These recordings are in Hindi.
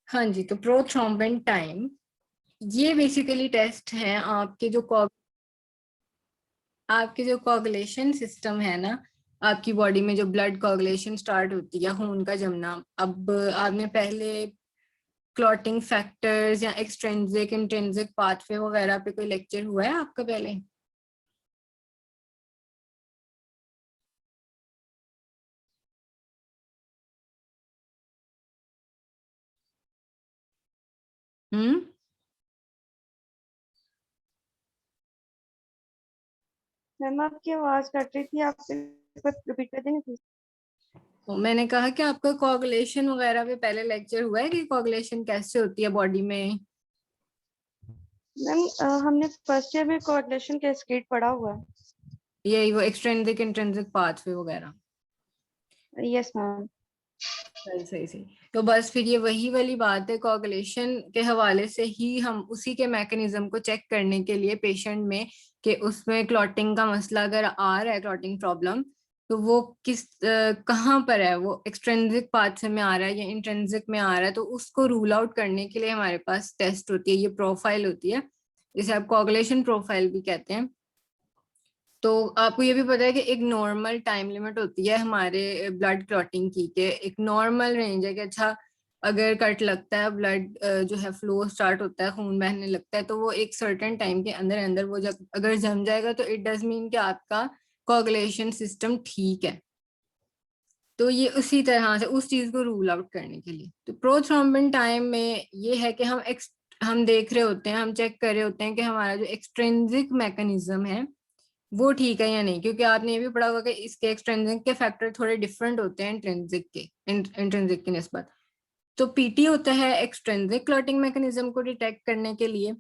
हाँ जी, तो प्रोथ्रोम्बिन टाइम ये बेसिकली टेस्ट है आपके जो कोगुलेशन सिस्टम है ना, आपकी बॉडी में जो ब्लड कोगुलेशन स्टार्ट होती है, खून का जमना। अब आपने पहले क्लॉटिंग फैक्टर्स या एक्सट्रिंसिक इंट्रिंसिक पाथवे वगैरह पे कोई लेक्चर हुआ है आपका पहले? हम्म। मैम आपकी आवाज कट रही थी, आप रिपीट कर देंगे प्लीज? तो मैंने कहा कि आपका कोगुलेशन वगैरह पे पहले लेक्चर हुआ है कि कोगुलेशन कैसे होती है बॉडी में? मैम हमने फर्स्ट ईयर में कोऑर्डिनेशन कैस्केड पढ़ा हुआ है। यही वो एक्सट्रिंसिक इंट्रिंसिक पाथवे वगैरह। Yes ma'am. सही सही सही। तो बस फिर ये वही वाली बात है, कोगुलेशन के हवाले से ही हम उसी के मैकेनिज्म को चेक करने के लिए पेशेंट में कि उसमें क्लॉटिंग का मसला अगर आ रहा है, क्लॉटिंग प्रॉब्लम, तो वो कहाँ पर है, वो एक्सट्रिंसिक पाथ से में आ रहा है या इंट्रिंसिक में आ रहा है, तो उसको रूल आउट करने के लिए हमारे पास टेस्ट होती है, ये प्रोफाइल होती है, जिसे आप कोगुलेशन प्रोफाइल भी कहते हैं। तो आपको ये भी पता है कि एक नॉर्मल टाइम लिमिट होती है हमारे ब्लड क्लॉटिंग की, कि एक नॉर्मल रेंज है कि अच्छा, अगर कट लगता है, ब्लड जो है फ्लो स्टार्ट होता है, खून बहने लगता है, तो वो एक सर्टेन टाइम के अंदर अंदर वो जब अगर जम जाएगा तो इट डज मीन कि आपका कोगुलेशन सिस्टम ठीक है। तो ये उसी तरह से उस चीज को रूल आउट करने के लिए, तो प्रोथ्रोम्बिन टाइम में ये है कि हम देख रहे होते हैं, हम चेक कर रहे होते हैं कि हमारा जो एक्सट्रिंसिक मैकेनिज्म है वो ठीक है या नहीं, क्योंकि आपने ये भी पढ़ा होगा कि इसके एक्सट्रिंसिक के फैक्टर थोड़े डिफरेंट होते हैं इंट्रिंसिक की निस्बत। तो पीटी होता है एक्सट्रिंसिक क्लॉटिंग मैकेनिज्म को डिटेक्ट करने के लिए।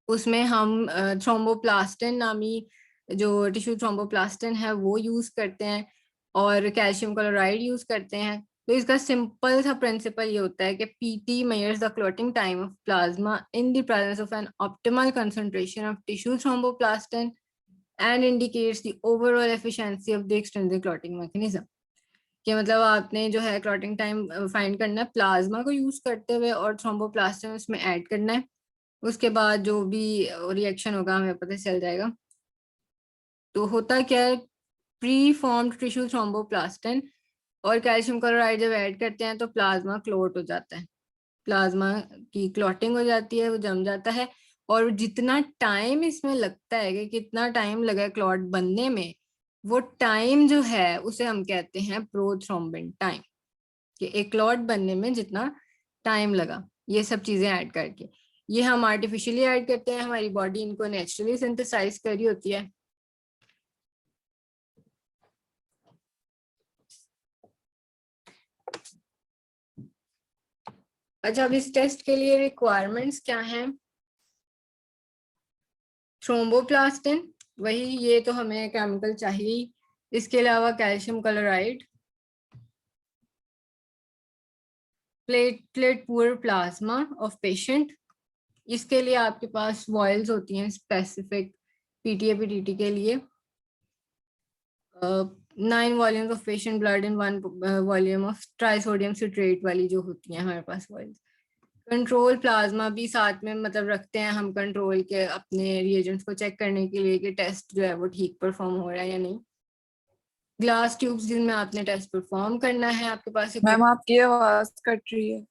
उसमें हम थ्रोम्बोप्लास्टिन नामी जो टिश्यू थ्रोम्बोप्लास्टिन है वो यूज करते हैं, और कैल्शियम क्लोराइड यूज करते हैं। तो इसका सिंपल सा प्रिंसिपल ये होता है कि PT measures the clotting time of plasma in the presence of an optimal concentration of tissue thromboplastin and indicates the overall efficiency of the extrinsic clotting mechanism। कि मतलब आपने जो है क्लॉटिंग टाइम फाइंड करना है प्लाज्मा को यूज करते हुए, और थ्रोम्बोप्लास्टिन उसमें ऐड करना है। उसके बाद जो भी रिएक्शन होगा हमें पता चल जाएगा। तो होता क्या है, प्री फॉर्म्ड टिश्यू थ्रोम्बोप्लास्टिन और कैल्शियम क्लोराइड जब ऐड करते हैं तो प्लाज्मा क्लोट हो जाता है, प्लाज्मा की क्लॉटिंग हो जाती है, वो जम जाता है। और जितना टाइम इसमें लगता है कि कितना टाइम लगा क्लॉट बनने में, वो टाइम जो है उसे हम कहते हैं प्रोथ्रोम्बिन टाइम, कि एक क्लॉट बनने में जितना टाइम लगा, ये सब चीजें ऐड करके। ये हम आर्टिफिशियली ऐड करते हैं, हमारी बॉडी इनको नेचुरली सिंथेसाइज करी होती है। अच्छा, अब इस टेस्ट के लिए रिक्वायरमेंट्स क्या हैं? थ्रोम्बोप्लास्टिन, वही, ये तो हमें केमिकल चाहिए। इसके अलावा calcium chloride, platelet poor plasma of patient. इसके लिए आपके पास वॉयल्स होती हैं स्पेसिफिक पीटीए पीटीटी के लिए। 9 volumes of patient blood in 1 volume of trisodium citrate वाली जो होती हैं हमारे पास वॉयल्स। कंट्रोल प्लाज्मा भी साथ में मतलब रखते हैं हम, कंट्रोल के अपने रिएजेंट्स को चेक करने के लिए कि टेस्ट जो है वो ठीक परफॉर्म हो रहा है या नहीं। ग्लास ट्यूब्स जिनमें आपने टेस्ट परफॉर्म करना है, आपके पास मैम आपकी आवाज कट रही है।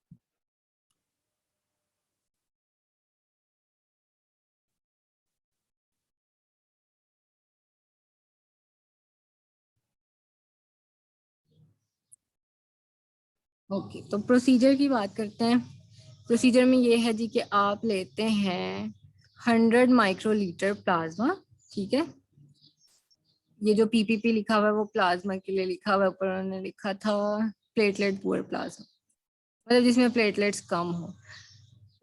ओके, तो प्रोसीजर की बात करते हैं। प्रोसीजर में ये है जी कि आप लेते हैं 100 माइक्रोलीटर प्लाज्मा, ठीक है। ये जो पीपीपी लिखा हुआ है वो प्लाज्मा के लिए लिखा हुआ है, ऊपर उन्होंने लिखा था प्लेटलेट पुअर प्लाज्मा, मतलब जिसमें प्लेटलेट्स कम हो।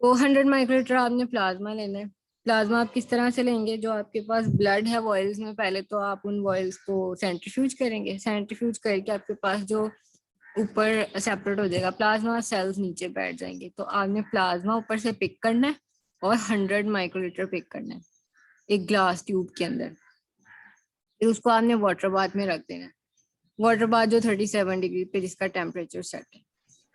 तो 100 माइक्रोलीटर आपने प्लाज्मा लेना है। प्लाज्मा आप किस तरह से लेंगे, जो आपके पास ब्लड है वॉयल्स में, पहले तो आप उन वॉयल्स को सेंट्रीफ्यूज करेंगे, सेंट्रीफ्यूज करके आपके पास जो ऊपर सेपरेट हो जाएगा प्लाज्मा, सेल्स नीचे बैठ जाएंगे। तो आपने प्लाज्मा ऊपर से पिक करना है और 100 माइक्रोलीटर पिक करना है एक ग्लास ट्यूब के अंदर। फिर उसको आपने वाटर बाथ में रख देना है, वाटर बाथ जो 37 डिग्री पे जिसका टेम्परेचर सेट है।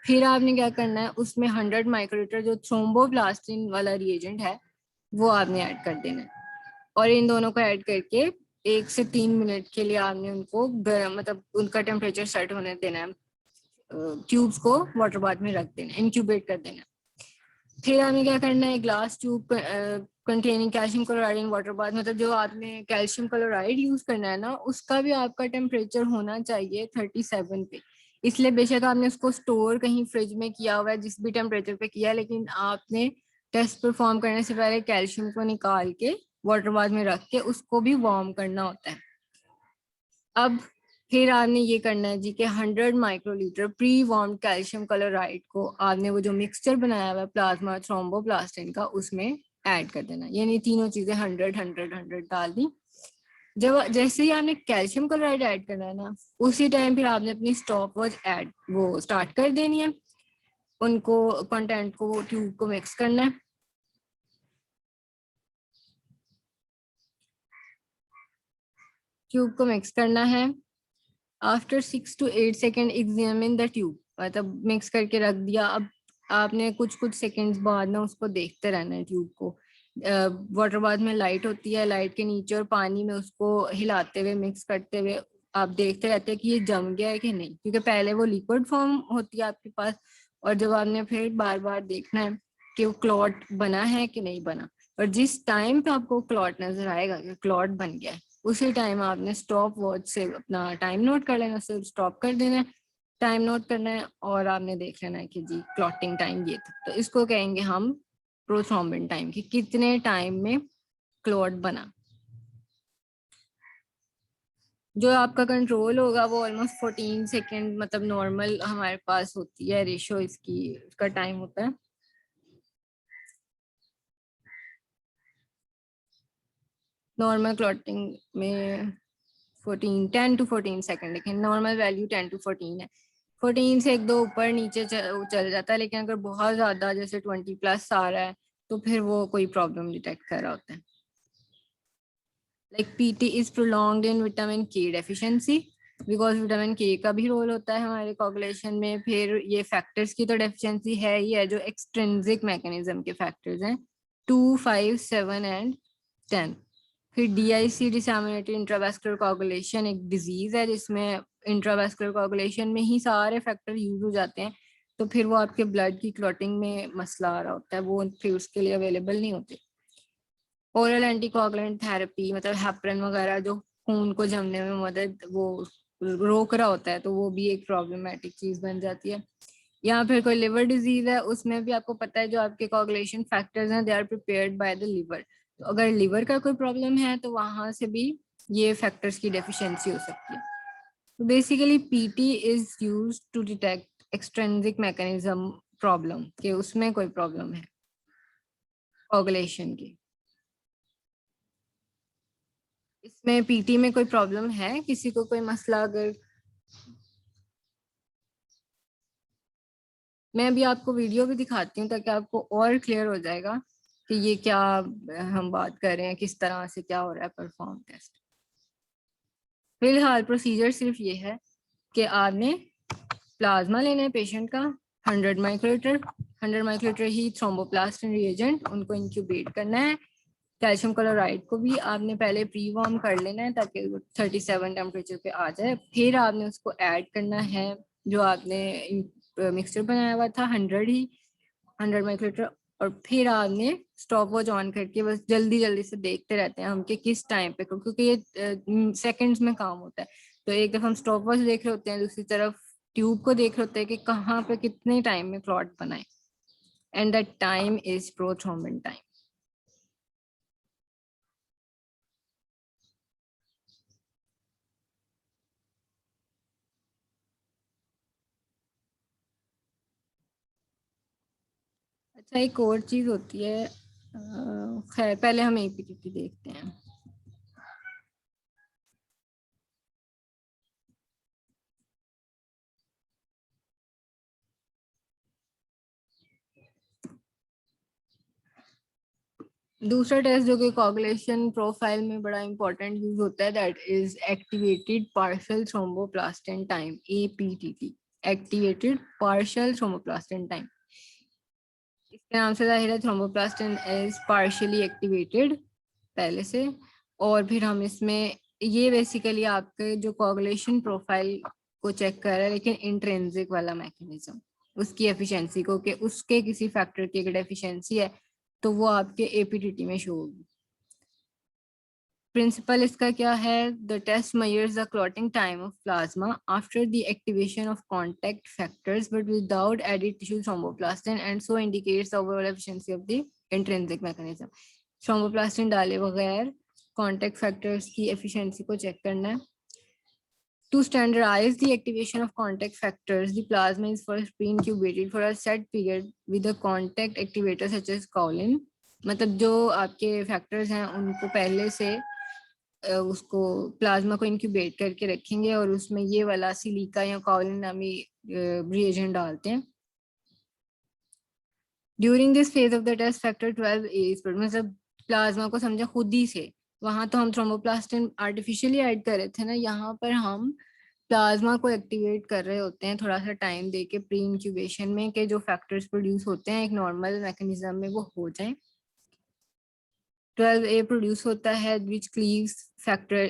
फिर आपने क्या करना है, उसमें 100 माइक्रोलीटर जो थ्रोम्बोप्लास्टिन वाला रिएजेंट है वो आपने ऐड कर देना है, और इन दोनों को ऐड करके 1 से 3 मिनट के लिए आपने उनको गर्म, मतलब उनका टेम्परेचर सेट होने देना है। ट्यूब्स को वाटर बाथ में रख देना, इंक्यूबेट कर देना। फिर हमें क्या करना है, glass tube containing calcium chloride in water bath, मतलब जो आपने कैल्शियम क्लोराइड यूज करना है ना, उसका भी आपका टेम्परेचर होना चाहिए 37 पे। इसलिए बेशक आपने उसको स्टोर कहीं फ्रिज में किया हुआ है, जिस भी टेम्परेचर पे किया है, लेकिन आपने टेस्ट परफॉर्म करने से पहले कैल्शियम को निकाल के वाटर बाथ में रख के उसको भी वार्म करना होता है। अब फिर आपने ये करना है जी कि 100 microlitre pre warm calcium chloride को आपने वो जो मिक्सचर बनाया हुआ है प्लाज्मा थ्रोम्बोप्लास्टिन का, उसमें ऐड कर देना। यानी तीनों चीजें 100 100 100 डाल दी। जब जैसे ही आपने कैल्शियम क्लोराइड ऐड करना है ना, उसी टाइम फिर आपने अपनी स्टॉप वॉच ऐड वो स्टार्ट कर देनी है। उनको कंटेंट को ट्यूब को मिक्स करना है। ट्यूब को मिक्स करना है। After 6 to 8 second examine the tube, मतलब मिक्स करके रख दिया। अब आपने कुछ कुछ सेकेंड्स बाद ना उसको देखते रहना है ट्यूब को। वाटर बाथ में लाइट होती है, लाइट के नीचे और पानी में उसको हिलाते हुए मिक्स करते हुए आप देखते रहते हैं कि ये जम गया है कि नहीं, क्योंकि पहले वो लिक्विड फॉर्म होती है आपके पास, और जब आपने फिर बार बार देखना है कि वो क्लॉट बना है कि नहीं बना। और जिस टाइम पे आपको क्लॉट नजर आएगा कि क्लॉट बन गया है, उसी टाइम आपने स्टॉप वॉच से अपना टाइम नोट कर लेना, सिर्फ स्टॉप कर देना है, टाइम नोट करना है, और आपने देख लेना है कि जी क्लॉटिंग टाइम ये था। तो इसको कहेंगे हम प्रोथ्रोम्बिन टाइम, कि कितने टाइम में क्लॉट बना। जो आपका कंट्रोल होगा वो ऑलमोस्ट 14 सेकेंड, मतलब नॉर्मल हमारे पास होती है रेशो इसकी, इसका टाइम होता है। नॉर्मल क्लॉटिंग में 10 to 14 सेकेंड, लेकिन नॉर्मल वैल्यू 10 to 14 है। 14 से एक दो ऊपर नीचे चल जाता है, लेकिन अगर बहुत ज्यादा जैसे 20+ आ रहा है तो फिर वो कोई प्रॉब्लम डिटेक्ट कर रहा होता है। Like PT is prolonged in vitamin के डेफिशिएंसी, बिकॉज विटामिन के का भी रोल होता है हमारे कोगुलेशन में। फिर ये फैक्टर्स की तो डेफिशिएंसी है ही है, जो एक्सट्रिंसिक मैकेनिज्म के फैक्टर्स हैं 2, 5, 7 एंड 10। फिर DIC डिसैमिनेटेड इंट्रावेस्कुलर कोगुलेशन एक डिजीज है जिसमें इंट्रावेस्कुलर कोगुलेशन में ही सारे फैक्टर यूज हो जाते हैं, तो फिर वो आपके ब्लड की क्लॉटिंग में मसला आ रहा होता है, वो फिर उसके लिए अवेलेबल नहीं होते। ओरल एंटीकोगुलेंट थेरेपी, मतलब हेपरिन वगैरह जो खून को जमने में मदद वो रोक रहा होता है, तो वो भी एक प्रॉब्लमेटिक चीज बन जाती है। या फिर कोई लिवर डिजीज है, उसमें भी आपको पता है जो आपके कोगुलेशन फैक्टर्स हैं they are prepared by the liver, तो अगर लिवर का कोई प्रॉब्लम है तो वहां से भी ये फैक्टर्स की डेफिशिएंसी हो सकती है। तो basically PT is used to detect extrinsic mechanism problem, कि उसमें कोई प्रॉब्लम है कोगुलेशन की। इसमें पीटी में कोई प्रॉब्लम है, किसी को कोई मसला? अगर मैं अभी आपको वीडियो भी दिखाती हूँ ताकि आपको और क्लियर हो जाएगा कि ये क्या हम बात कर रहे हैं, किस तरह से क्या हो रहा है परफॉर्म टेस्ट। फिलहाल प्रोसीजर सिर्फ ये है कि आपने प्लाज्मा लेना है पेशेंट का 100 माइक्रोलीटर, 100 माइक्रोलीटर ही थ्रोम्बोप्लास्टिन रिएजेंट, उनको इंक्यूबेट करना है। कैल्शियम क्लोराइड को भी आपने पहले प्री वार्म कर लेना है ताकि वो 37 टेम्परेचर पे आ जाए। फिर आपने उसको ऐड करना है जो आपने मिक्सचर बनाया हुआ था 100 माइक्रोलीटर, और फिर आपने स्टॉप वॉच ऑन करके बस जल्दी जल्दी से देखते रहते हैं हम कि किस टाइम पे, क्योंकि ये सेकंड्स में काम होता है। तो एक तरफ हम स्टॉप वॉच देख रहे होते हैं, दूसरी तरफ ट्यूब को देख रहे होते हैं कि कहाँ पे कितने टाइम में क्लॉट बनाए, and that time is prothrombin time. अच्छा, एक और चीज होती है, खैर पहले हम APTT देखते हैं। दूसरा टेस्ट जो कि कोगुलेशन प्रोफाइल में बड़ा इंपॉर्टेंट यूज होता है, that is activated partial thromboplastin time, APTT। Activated partial thromboplastin time. इसके नाम से जाहिर है थ्रोम्बोप्लास्टिन इज पार्शियली एक्टिवेटेड पहले से, और फिर हम इसमें ये बेसिकली आपके जो कोगुलेशन प्रोफाइल को चेक कर रहा है, लेकिन इंट्रिंसिक वाला मैकेनिज्म, उसकी एफिशिएंसी को, कि उसके किसी फैक्टर की अगर डेफिशिएंसी है तो वो आपके एपीटीटी में शो होगी। प्रिंसिपल इसका क्या है? The test measures the clotting time of plasma after the activation of contact factors but without added tissue thromboplastin and so indicates the overall efficiency of the intrinsic mechanism. Thromboplastin डाले बगैर कॉन्टैक्ट फैक्टर्स की एफिशिएंसी को चेक करना है। To standardize the activation of contact factors, the plasma is first pre-incubated for a set period with a contact activator such as kaolin। मतलब जो आपके फैक्टर्स हैं उनको पहले से उसको प्लाज्मा को इंक्यूबेट करके रखेंगे और उसमें ये वाला सिलिका या काओलिन नामी रिएजेंट डालते हैं। During this phase of the test factor 12 is, मतलब प्लाज्मा को समझा खुद ही से, वहां तो हम थ्रोम्बोप्लास्टिन आर्टिफिशियली ऐड कर रहे थे ना, यहाँ पर हम प्लाज्मा को एक्टिवेट कर रहे होते हैं थोड़ा सा टाइम देके प्री इंक्यूबेशन में, कि जो फैक्टर्स प्रोड्यूस होते हैं एक नॉर्मल मैकेनिज्म में वो हो जाए। 12A प्रोड्यूस होता है which cleaves factor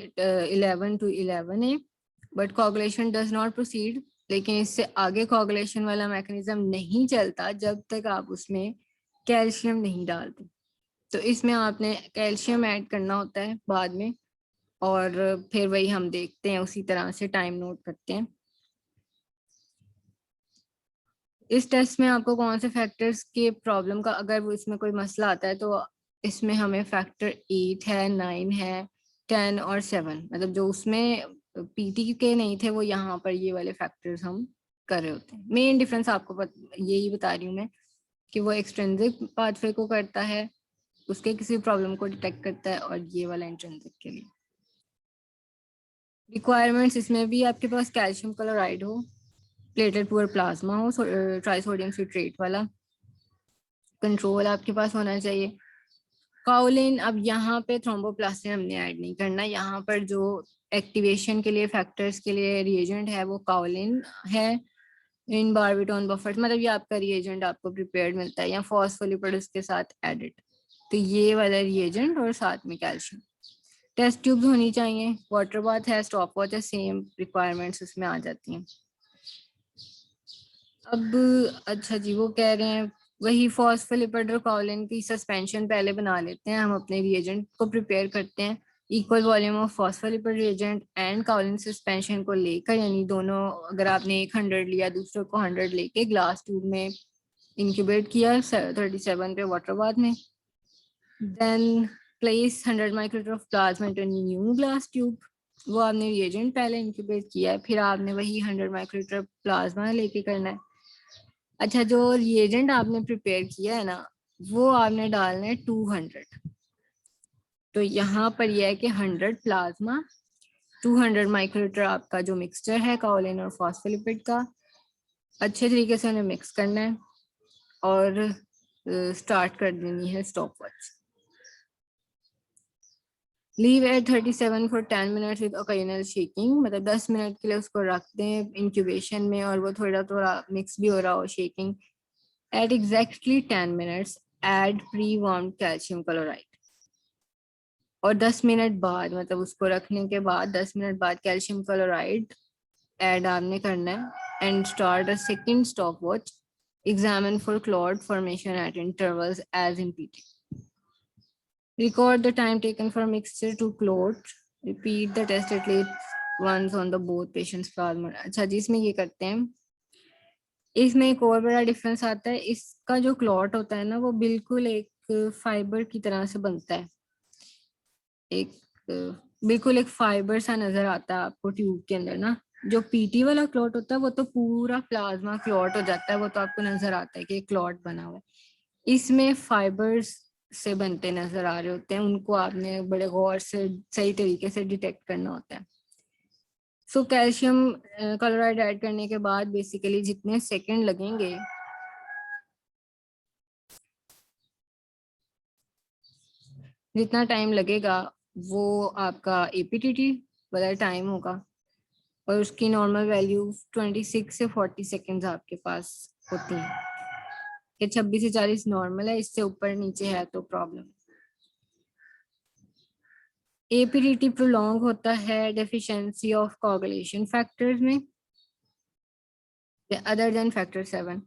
11 to 11A, but coagulation does not proceed. लेकिन इससे आगे कोगुलेशन वाला मैकेनिज्म नहीं चलता जब तक आप उसमें कैल्शियम नहीं डालते। तो इसमें आपने कैल्शियम ऐड करना होता है बाद में, और फिर वही हम देखते हैं, उसी तरह से टाइम नोट करते हैं। इस टेस्ट में आपको कौन से फैक्टर्स के प्रॉब्लम का, अगर वो इसमें कोई मसला आता है तो इसमें हमें फैक्टर 8 है, 9 है, 10 और 7, मतलब जो उसमें पीटी के नहीं थे वो यहाँ पर ये वाले फैक्टर्स हम कर रहे होते हैं। मेन डिफरेंस आपको यही बता रही हूँ मैं कि वो एक्सट्रिंसिक पाथवे को करता है, उसके किसी प्रॉब्लम को डिटेक्ट करता है, और ये वाला इंट्रिंसिक के लिए। रिक्वायरमेंट्स इसमें भी आपके पास कैल्शियम क्लोराइड हो, प्लेटेड पुअर प्लाज्मा हो, ट्राइसोडियम सिट्रेट वाला, कंट्रोल आपके पास होना चाहिए। काओलिन, अब यहाँ पे थ्रोम्बोप्लास्टिन हमने ऐड नहीं करना, यहाँ पर जो एक्टिवेशन के लिए फैक्टर्स के लिए रिएजेंट है वो काओलिन है इन बारबिटोन बफर्स, मतलब ये आपका रिएजेंट आपको प्रिपेयर्ड मिलता है या फॉस्फोलिपिड उसके साथ एडिड, तो ये वाला रिएजेंट और साथ में कैल्शियम। टेस्ट ट्यूब्स होनी चाहिए, वाटर बाथ है, स्टॉप वॉच है, सेम रिक्वायरमेंट्स उसमें आ जाती हैं। अब अच्छा जी, वो कह रहे हैं वही फॉस्फोलिपिड और काओलिन की सस्पेंशन पहले बना लेते हैं, हम अपने रिएजेंट को प्रिपेयर करते हैं, equal volume of phospholipid reagent and kaolin suspension को लेकर, यानी दोनों, अगर आपने एक 100 लिया दूसरे को 100 लेके ग्लास ट्यूब में इंक्यूबेट किया 37 पे वाटर बाथ में, then place 100 microlitre of plasma into new glass tube, वो आपने रिएजेंट पहले इंक्यूबेट किया है, फिर आपने वही 100 माइक्रोलीटर प्लाज्मा लेके करना है। अच्छा, जो रिएजेंट आपने प्रिपेयर किया है ना, वो आपने डालना है 200, तो यहाँ पर यह है कि 100 प्लाज्मा, 200 माइक्रोलीटर आपका जो मिक्सचर है काओलिन और फॉस्फोलिपिड का, अच्छे तरीके से उन्हें मिक्स करना है और स्टार्ट कर देनी है stop watch. Leave at 37 for 10 minutes with occasional shaking, मतलब 10 मिनट के लिए उसको रख दें इंक्यूबेशन में और वो थोड़ा थोड़ा मिक्स भी हो रहा हो, shaking. At exactly 10 minutes add pre warm calcium chloride, और 10 मिनट बाद, मतलब उसको रखने के बाद 10 मिनट बाद कैल्शियम क्लोराइड ऐड आपने करना है। And start a second stopwatch, examine for clot formation at intervals as in PT. Record the time taken for mixture to clot. Repeat the test at least once on the both patients plasma। अच्छा जी, इसमें ये करते हैं, इसमें एक और बड़ा डिफरेंस आता है, इसका जो क्लॉट होता है ना वो बिल्कुल एक फाइबर की तरह से बनता है, एक बिल्कुल एक फाइबर सा नजर आता है आपको ट्यूब के अंदर ना। जो पीटी वाला क्लॉट होता है वो तो पूरा प्लाज्मा क्लॉट हो जाता है, वो तो आपको नजर आता है कि क्लॉट बना हुआ है। इसमें फाइबर्स से बनते नजर आ रहे होते हैं, उनको आपने बड़े गौर से सही तरीके से डिटेक्ट करना होता है। सो कैल्शियम क्लोराइड ऐड करने के बाद बेसिकली जितने सेकंड लगेंगे, जितना टाइम लगेगा वो आपका एपीटीटी वाला टाइम होगा। और उसकी नॉर्मल वैल्यू 26 से 40 सेकेंड्स आपके पास होती है कि 26 से 40 नॉर्मल है, इससे ऊपर नीचे है तो प्रॉब्लम। एपीडीटी प्रोलॉन्ग होता है डेफिशिएंसी ऑफ कोगुलेशन फैक्टर्स में अदर देन फैक्टर 7,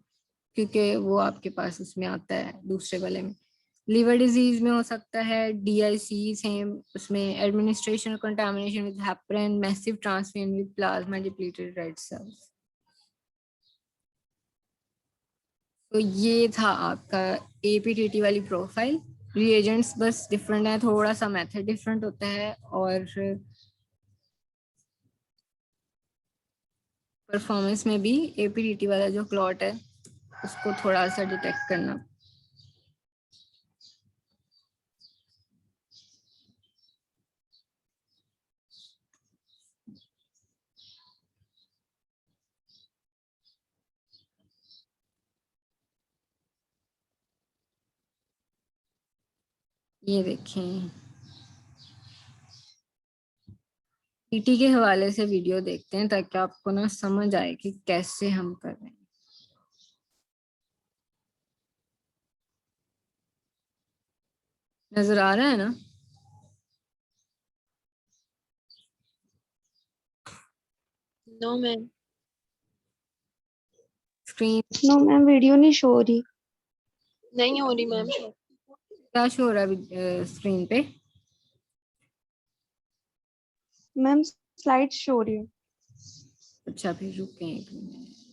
क्योंकि वो आपके पास उसमें आता है दूसरे वाले में। लिवर डिजीज में हो सकता है DIC सेम, उसमें administration contamination with heparin, massive transfusion with plasma depleted red cells. तो ये था आपका एपीटीटी वाली प्रोफाइल। रिएजेंट्स बस डिफरेंट है, थोड़ा सा मेथड डिफरेंट होता है और परफॉर्मेंस में भी एपीटीटी वाला जो क्लॉट है उसको थोड़ा सा डिटेक्ट करना। ये देखें, टीटी के हवाले से वीडियो देखते हैं ताकि आपको ना समझ आए कि कैसे हम कर रहे हैं। नजर आ रहा है ना? No ma'am. Screen no ma'am, video नहीं शो हो रही। नहीं हो रही मैम। क्या शो हो रहा है स्क्रीन पे? मैम स्लाइड शो हो रही है। अच्छा फिर रुकें एक मिनट।